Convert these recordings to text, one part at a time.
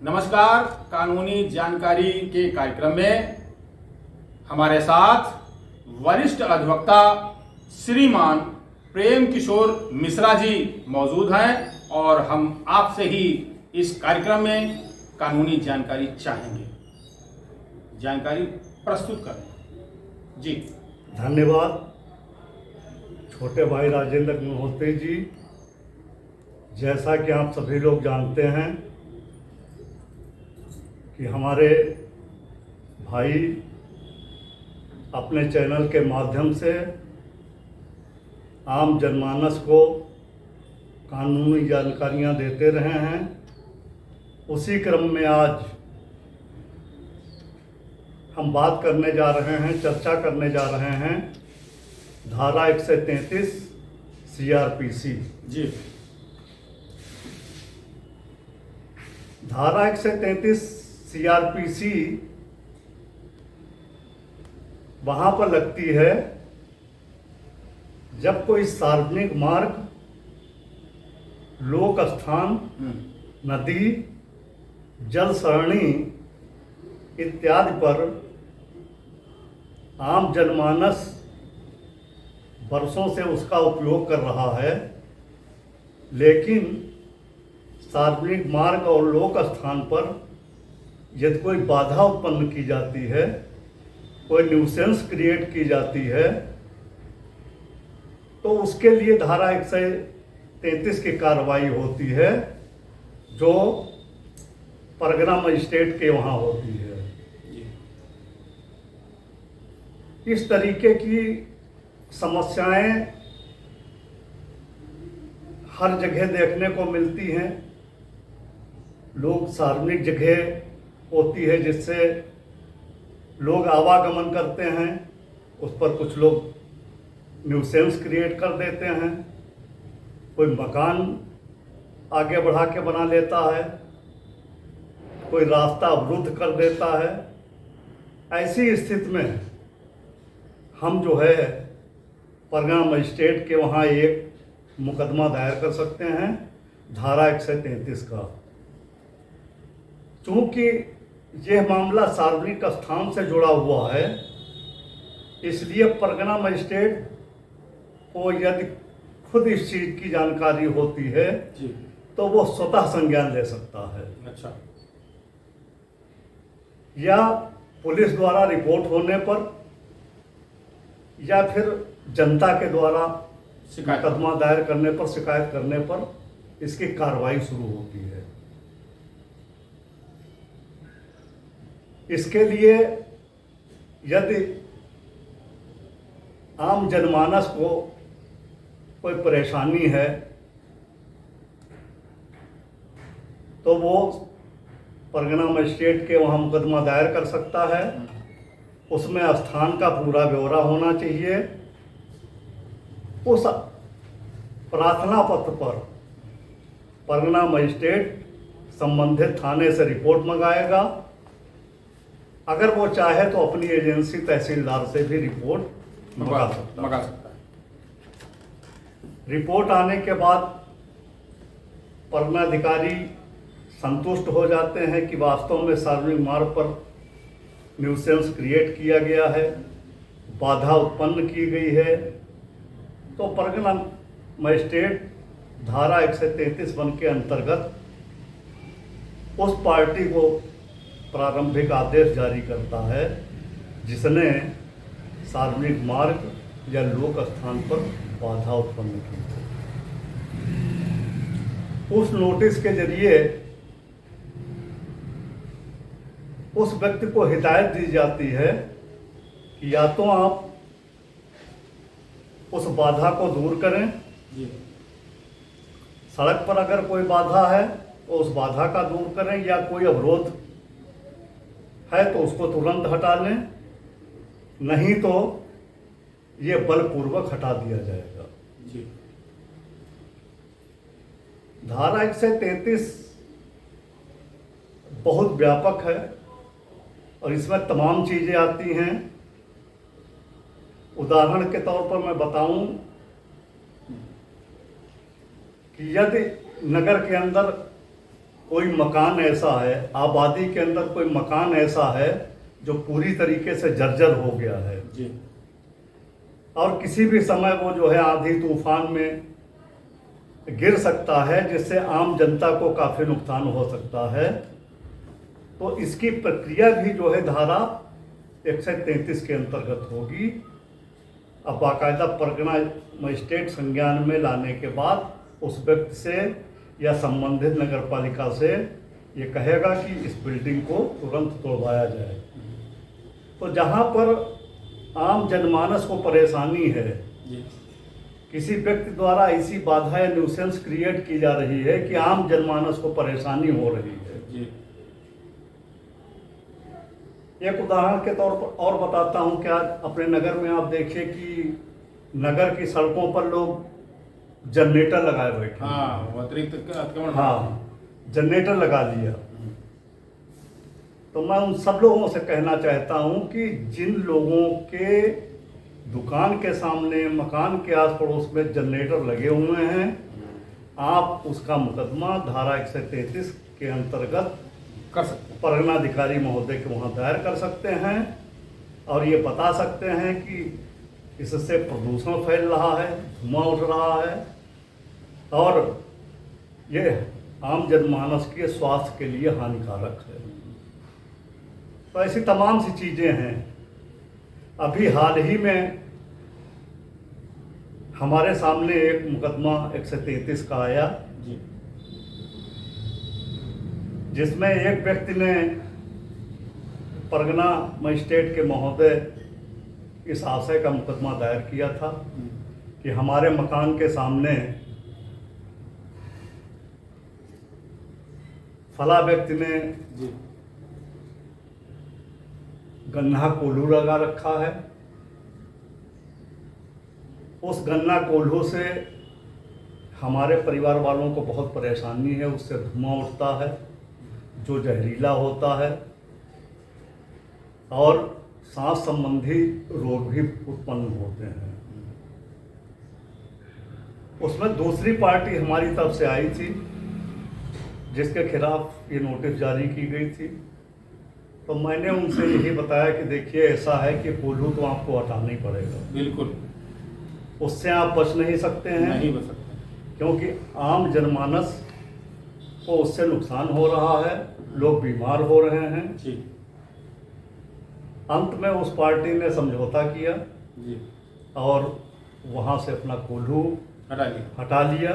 नमस्कार। कानूनी जानकारी के कार्यक्रम में हमारे साथ वरिष्ठ अधिवक्ता श्रीमान प्रेम किशोर मिश्रा जी मौजूद हैं और हम आपसे ही इस कार्यक्रम में कानूनी जानकारी चाहेंगे। जानकारी प्रस्तुत करें जी। धन्यवाद। छोटे भाई राजेंद्र मल्होत्रा जी, जैसा कि आप सभी लोग जानते हैं कि हमारे भाई अपने चैनल के माध्यम से आम जनमानस को कानूनी जानकारियां देते रहे हैं। उसी क्रम में आज हम बात करने जा रहे हैं, चर्चा करने जा रहे हैं धारा 133 CRPC जी। धारा 133 CRPC वहाँ पर लगती है जब कोई सार्वजनिक मार्ग, लोक स्थान, नदी, जल सरणी इत्यादि पर आम जनमानस वर्षों से उसका उपयोग कर रहा है, लेकिन सार्वजनिक मार्ग और लोक स्थान पर यदि कोई बाधा उत्पन्न की जाती है, कोई न्यूसेंस क्रिएट की जाती है, तो उसके लिए धारा 133 की कार्रवाई होती है, जो परगना मजिस्ट्रेट के वहाँ होती है। इस तरीके की समस्याएं हर जगह देखने को मिलती हैं। लोग सार्वजनिक जगह होती है जिससे लोग आवागमन करते हैं, उस पर कुछ लोग न्यूसेंस क्रिएट कर देते हैं, कोई मकान आगे बढ़ा के बना लेता है, कोई रास्ता अवरुद्ध कर देता है। ऐसी स्थिति में हम जो है परगना मजिस्ट्रेट के वहाँ एक मुकदमा दायर कर सकते हैं धारा 133 का। चूँकि यह मामला सार्वजनिक स्थान से जुड़ा हुआ है, इसलिए परगना मजिस्ट्रेट को यदि खुद इस चीज़ की जानकारी होती है जी, तो वो स्वतः संज्ञान ले सकता है। अच्छा। या पुलिस द्वारा रिपोर्ट होने पर या फिर जनता के द्वारा मुकदमा दायर करने पर, शिकायत करने पर इसकी कार्रवाई शुरू होती है। इसके लिए यदि आम जनमानस को कोई परेशानी है तो वो परगना मजिस्ट्रेट के वहाँ मुकदमा दायर कर सकता है। उसमें स्थान का पूरा ब्यौरा होना चाहिए। उस प्रार्थना पत्र पर परगना मजिस्ट्रेट संबंधित थाने से रिपोर्ट मंगाएगा। अगर वो चाहे तो अपनी एजेंसी तहसीलदार से भी रिपोर्ट मंगा सकता है। रिपोर्ट आने के बाद परगनाधिकारी संतुष्ट हो जाते हैं कि वास्तव में सार्वजनिक मार्ग पर न्यूसेंस क्रिएट किया गया है, बाधा उत्पन्न की गई है, तो परगना मजिस्ट्रेट धारा 133(1) के अंतर्गत उस पार्टी को प्रारंभिक आदेश जारी करता है जिसने सार्वजनिक मार्ग या लोक स्थान पर बाधा उत्पन्न की। उस नोटिस के जरिए उस व्यक्ति को हिदायत दी जाती है कि या तो आप उस बाधा को दूर करें जी। सड़क पर अगर कोई बाधा है तो उस बाधा का दूर करें, या कोई अवरोध है तो उसको तुरंत हटा लें, नहीं तो ये बलपूर्वक हटा दिया जाएगा। जी। धारा 133 बहुत व्यापक है और इसमें तमाम चीज़ें आती हैं। उदाहरण के तौर पर मैं बताऊं कि यदि नगर के अंदर कोई मकान ऐसा है, आबादी के अंदर कोई मकान ऐसा है जो पूरी तरीके से जर्जर हो गया है जी। और किसी भी समय वो जो है आंधी तूफान में गिर सकता है, जिससे आम जनता को काफ़ी नुकसान हो सकता है, तो इसकी प्रक्रिया भी जो है धारा 133 के अंतर्गत होगी। अब बाकायदा परगना मजिस्ट्रेट संज्ञान में लाने के बाद उस व्यक्ति से या संबंधित नगर पालिका से ये कहेगा कि इस बिल्डिंग को तुरंत तोड़वाया जाए। तो जहाँ पर आम जनमानस को परेशानी है, जी। किसी व्यक्ति द्वारा ऐसी बाधा या न्यूसेंस क्रिएट की जा रही है कि आम जनमानस को परेशानी हो रही है। जी। एक उदाहरण के तौर पर और बताता हूं कि आज अपने नगर में आप देखिए कि नगर की सड़कों पर लोग जनरेटर लगाए बैठे हैं। हाँ, वो अतिरिक्त अतिक्रमण। हाँ, जनरेटर लगा लिया। तो मैं उन सब लोगों से कहना चाहता हूं कि जिन लोगों के दुकान के सामने, मकान के आस पड़ोस में जनरेटर लगे हुए हैं, आप उसका मुकदमा धारा 133 के अंतर्गत कर सकते हैं। परगनाधिकारी महोदय के वहाँ दायर कर सकते हैं और ये बता सकते हैं कि इससे प्रदूषण फैल रहा है, धुआं उठ रहा है और ये आम जनमानस के स्वास्थ्य के लिए हानिकारक है। तो ऐसी तमाम सी चीज़ें हैं। अभी हाल ही में हमारे सामने एक मुकदमा 133 का आया, जी। जिसमें एक व्यक्ति ने परगना मजिस्ट्रेट के महोदय इस आशय का मुकदमा दायर किया था कि हमारे मकान के सामने फला व्यक्ति ने जी। गन्ना कोल्हू लगा रखा है। उस गन्ना कोल्हू से हमारे परिवार वालों को बहुत परेशानी है, उससे धुआं उठता है जो जहरीला होता है और सांस संबंधी रोग भी उत्पन्न होते हैं। उसमें दूसरी पार्टी हमारी तरफ से आई थी जिसके खिलाफ ये नोटिस जारी की गई थी। तो मैंने उनसे यही बताया कि देखिए ऐसा है कि कोल्हू तो आपको हटाना ही पड़ेगा, बिल्कुल उससे आप बच नहीं सकते हैं, नहीं बच सकते, क्योंकि आम जनमानस को उससे नुकसान हो रहा है, लोग बीमार हो रहे हैं। जी। अंत में उस पार्टी ने समझौता किया जी। और वहाँ से अपना कोल्हू हटा लिया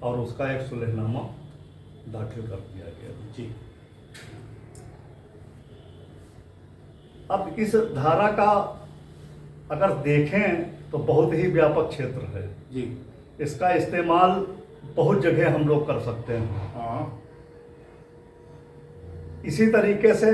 और उसका एक सुलहनामा दाखिल कर दिया गया। जी। अब इस धारा का अगर देखें तो बहुत ही व्यापक क्षेत्र है। जी। इसका इस्तेमाल बहुत जगह हम लोग कर सकते हैं। हाँ। इसी तरीके से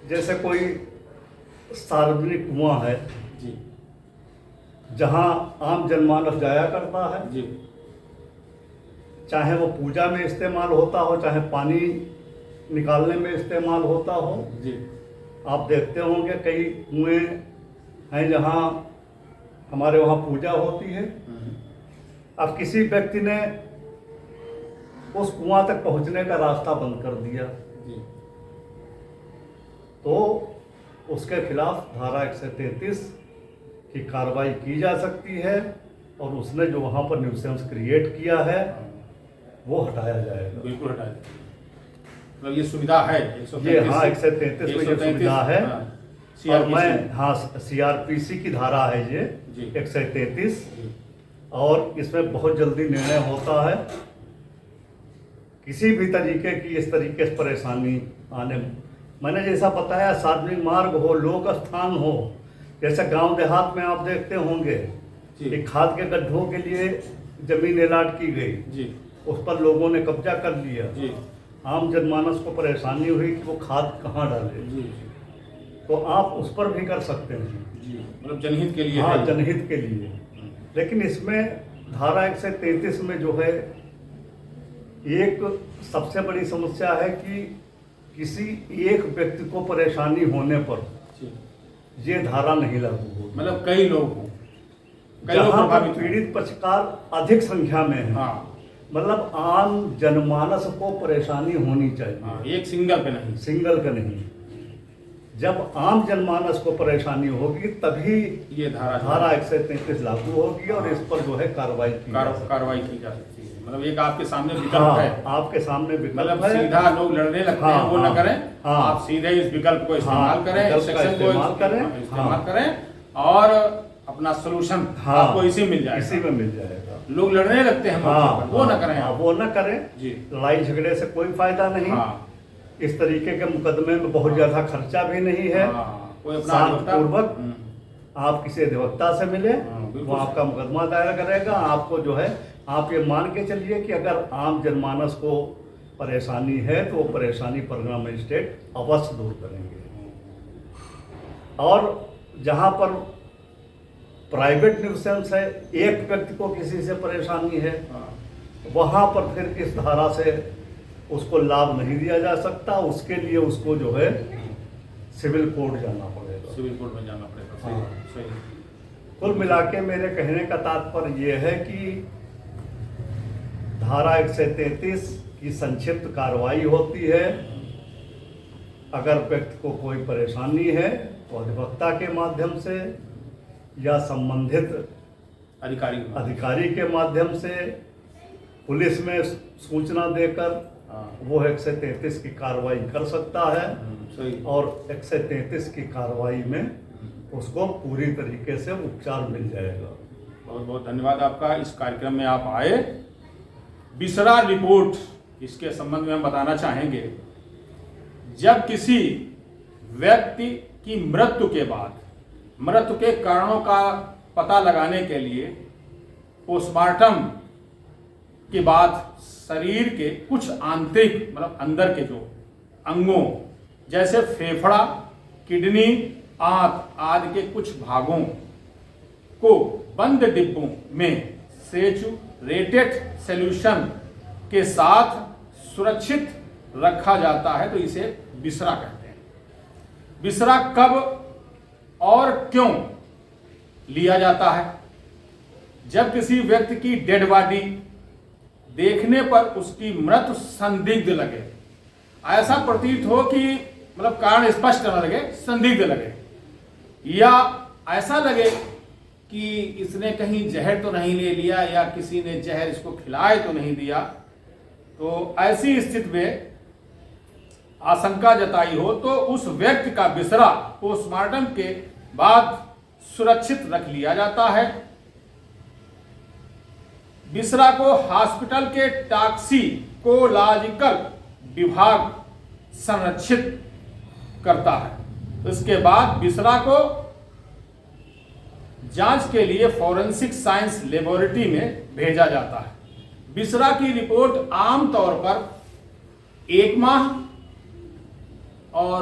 जैसे कोई सार्वजनिक कुआं है जी। जहां आम जनमानस जाया करता है, जी। चाहे वो पूजा में इस्तेमाल होता हो, चाहे पानी निकालने में इस्तेमाल होता हो। जी। आप देखते होंगे कई कुएं हैं जहां हमारे वहाँ पूजा होती है। अब किसी व्यक्ति ने उस कुआं तक पहुंचने का रास्ता बंद कर दिया जी। तो उसके खिलाफ धारा 133 की कार्रवाई की जा सकती है और उसने जो वहाँ पर न्यूसेंस क्रिएट किया है वो हटाया जाएगा। बिल्कुल हटाया जाएगा। मतलब ये सुविधा है ये हाँ 133 में ये सुविधा है। और मैं हाँ CRPC की धारा है ये 133 और इसमें बहुत जल्दी निर्णय होता है। किसी भी तरीके की इस तरीके से परेशानी आने, मैंने जैसा बताया सार्वजनिक मार्ग हो, लोक स्थान हो, जैसे गांव देहात में आप देखते होंगे कि खाद के गड्ढों के लिए जमीन एलाट की गई जी। उस पर लोगों ने कब्जा कर लिया जी। आम जनमानस को परेशानी हुई कि वो खाद कहाँ डाले जी। तो आप उस पर भी कर सकते हैं जी। मतलब जनहित के लिए हाँ है। जनहित के लिए। लेकिन इसमें धारा 133 में जो है एक सबसे बड़ी समस्या है कि किसी एक व्यक्ति को परेशानी होने पर ये धारा नहीं लागू होगी। मतलब कई लोग हों, कई लोग जहाँ पर प्रभावित हों। पीड़ित पक्षकार अधिक संख्या में है। हाँ। मतलब आम जनमानस को परेशानी होनी चाहिए, हाँ, एक सिंगल पे नहीं। सिंगल का नहीं। जब आम जनमानस को परेशानी होगी तभी ये धारा 133 लागू होगी और इस पर जो है कार्रवाई की कार्रवाई की जा सकती है। मतलब एक आपके सामने विकल्प हाँ, है, आपके सामने विकल्प मतलब है। सीधा लोग लड़ने लगते हैं, वो न करें। हाँ, आप सीधे इस विकल्प को इस्तेमाल करें, विकल्प इस का सेक्शन को इस्तेमाल करें और अपना सोल्यूशन आपको इसी मिल जाएगा, इसी में मिल जाएगा। लोग लड़ने लगते हैं वो न करें, वो न करें जी। लड़ाई झगड़े से कोई फायदा नहीं। हाँ, इस तरीके के मुकदमे में बहुत ज्यादा खर्चा भी नहीं है। कोई अपना शांतिपूर्वक आप किसी अधिवक्ता से मिले, वो आपका मुकदमा दायर करेगा। आपको जो है आप ये मान के चलिए कि अगर आम जनमानस को परेशानी है तो वो परेशानी परगना मजिस्ट्रेट अवश्य दूर करेंगे। और जहाँ पर प्राइवेट न्यूसेंस है, एक व्यक्ति को किसी से परेशानी है, वहाँ पर फिर इस धारा से उसको लाभ नहीं दिया जा सकता। उसके लिए उसको जो है सिविल कोर्ट जाना पड़ेगा, सिविल कोर्ट में जाना पड़ेगा। हाँ। सही। कुल मिला के मेरे कहने का तात्पर्य ये है कि धारा 133 की संक्षिप्त कार्रवाई होती है। अगर व्यक्ति को कोई परेशानी है तो अधिवक्ता के माध्यम से या संबंधित अधिकारी के माध्यम से पुलिस में सूचना देकर वो 133 की कार्रवाई कर सकता है। और 133 की कार्रवाई में उसको पूरी तरीके से उपचार मिल जाएगा। बहुत बहुत धन्यवाद आपका, इस कार्यक्रम में आप आए। बिसरा रिपोर्ट, इसके संबंध में हम बताना चाहेंगे। जब किसी व्यक्ति की मृत्यु के बाद मृत्यु के कारणों का पता लगाने के लिए पोस्टमार्टम के बाद शरीर के कुछ आंतरिक मतलब अंदर के जो अंगों जैसे फेफड़ा, किडनी, आंत आदि के कुछ भागों को बंद डिब्बों में सेचुरेटेड सॉल्यूशन के साथ सुरक्षित रखा जाता है तो इसे बिसरा कहते हैं। बिसरा कब और क्यों लिया जाता है? जब किसी व्यक्ति की डेड बॉडी देखने पर उसकी मृत्यु संदिग्ध लगे, ऐसा प्रतीत हो कि मतलब कारण स्पष्ट न लगे, संदिग्ध लगे, या ऐसा लगे कि इसने कहीं जहर तो नहीं ले लिया या किसी ने जहर इसको खिलाए तो नहीं दिया, तो ऐसी स्थिति में आशंका जताई हो तो उस व्यक्ति का बिसरा पोस्टमार्टम के बाद सुरक्षित रख लिया जाता है। बिसरा को हॉस्पिटल के टॉक्सिकोलॉजिकल विभाग संरक्षित करता है। इसके बाद बिसरा को जांच के लिए फॉरेंसिक साइंस लेबोरेटरी में भेजा जाता है। बिसरा की रिपोर्ट आमतौर पर 1 माह और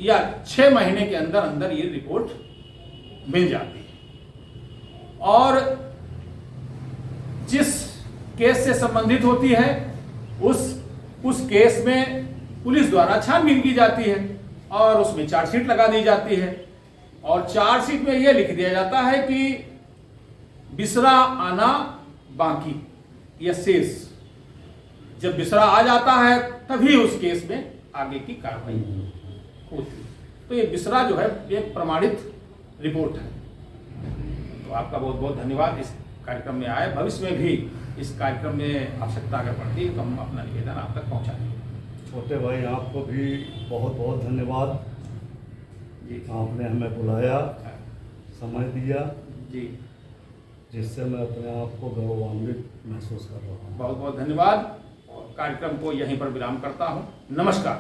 या 6 महीने के अंदर अंदर ये रिपोर्ट मिल जाती है और जिस केस से संबंधित होती है उस केस में पुलिस द्वारा छानबीन की जाती है और उसमें चार्जशीट लगा दी जाती है और चार्जशीट में यह लिख दिया जाता है कि बिसरा आना बाकी या शेष। जब बिसरा आ जाता है तभी उस केस में आगे की कार्रवाई होती है। तो ये बिसरा जो है एक प्रमाणित रिपोर्ट है। तो आपका बहुत बहुत धन्यवाद इस कार्यक्रम में आए। भविष्य में भी इस कार्यक्रम में आवश्यकता अगर पड़ती है तो हम अपना निवेदन आप तक पहुंचाएंगे। छोटे भाई आपको भी बहुत बहुत धन्यवाद जी, आपने हमें बुलाया, समय दिया जी, जिससे मैं अपने आप को गौरवान्वित महसूस कर रहा हूँ। बहुत बहुत धन्यवाद और कार्यक्रम को यहीं पर विराम करता हूँ। नमस्कार।